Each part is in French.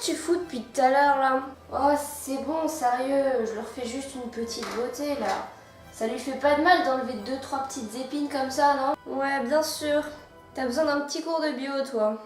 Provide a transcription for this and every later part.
que tu fous depuis tout à l'heure là? Oh, c'est bon, sérieux, je leur fais juste une petite beauté là. Ça lui fait pas de mal d'enlever 2-3 petites épines comme ça, non? Ouais, bien sûr. T'as besoin d'un petit cours de bio, toi.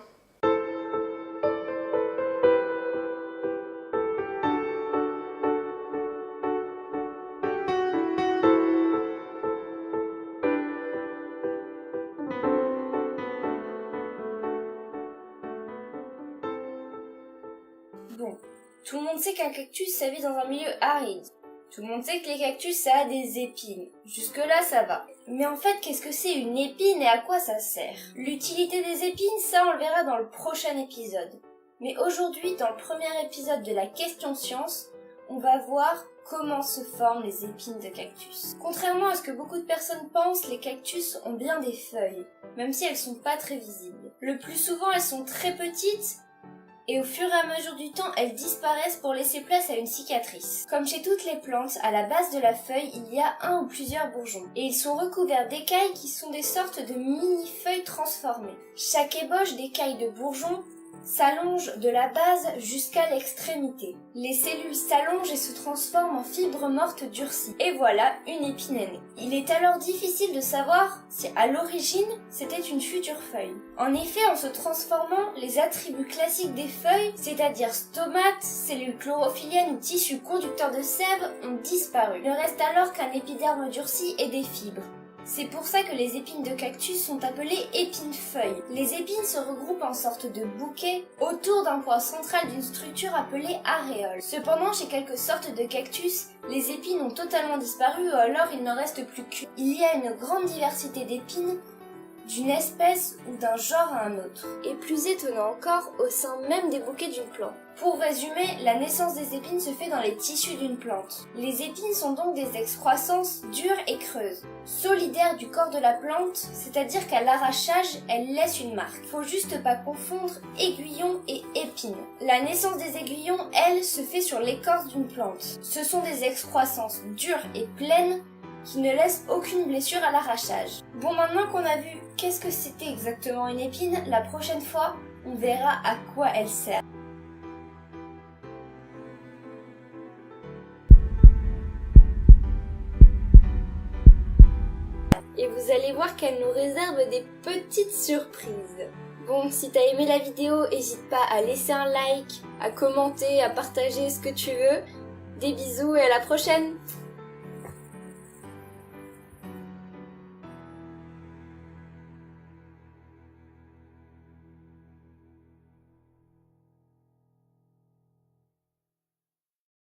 Bon, tout le monde sait qu'un cactus, ça vit dans un milieu aride. Tout le monde sait que les cactus, ça a des épines. Jusque-là, ça va. Mais en fait, qu'est-ce que c'est une épine et à quoi ça sert? L'utilité des épines, ça, on le verra dans le prochain épisode. Mais aujourd'hui, dans le premier épisode de la question science, on va voir comment se forment les épines de cactus. Contrairement à ce que beaucoup de personnes pensent, les cactus ont bien des feuilles, même si elles sont pas très visibles. Le plus souvent, elles sont très petites, et au fur et à mesure du temps, elles disparaissent pour laisser place à une cicatrice. Comme chez toutes les plantes, à la base de la feuille, il y a un ou plusieurs bourgeons. Et ils sont recouverts d'écailles qui sont des sortes de mini-feuilles transformées. Chaque ébauche d'écailles de bourgeons s'allonge de la base jusqu'à l'extrémité. Les cellules s'allongent et se transforment en fibres mortes durcies. Et voilà, une épine est née. Il est alors difficile de savoir si à l'origine c'était une future feuille. En effet, en se transformant, les attributs classiques des feuilles, c'est-à-dire stomates, cellules chlorophylliennes ou tissus conducteurs de sève, ont disparu. Il ne reste alors qu'un épiderme durci et des fibres. C'est pour ça que les épines de cactus sont appelées épines-feuilles. Les épines se regroupent en sorte de bouquets autour d'un point central d'une structure appelée aréole. Cependant, chez quelques sortes de cactus, les épines ont totalement disparu ou alors il n'en reste plus qu'une. Il y a une grande diversité d'épines d'une espèce ou d'un genre à un autre. Et plus étonnant encore, au sein même des bouquets d'une plante. Pour résumer, la naissance des épines se fait dans les tissus d'une plante. Les épines sont donc des excroissances dures et creuses, solidaires du corps de la plante, c'est-à-dire qu'à l'arrachage, elles laissent une marque. Faut juste pas confondre aiguillon et épine. La naissance des aiguillons, elle, se fait sur l'écorce d'une plante. Ce sont des excroissances dures et pleines qui ne laissent aucune blessure à l'arrachage. Bon, maintenant qu'on a vu qu'est-ce que c'était exactement une épine, la prochaine fois, on verra à quoi elle sert. Et vous allez voir qu'elle nous réserve des petites surprises. Bon, si t'as aimé la vidéo, n'hésite pas à laisser un like, à commenter, à partager ce que tu veux. Des bisous et à la prochaine!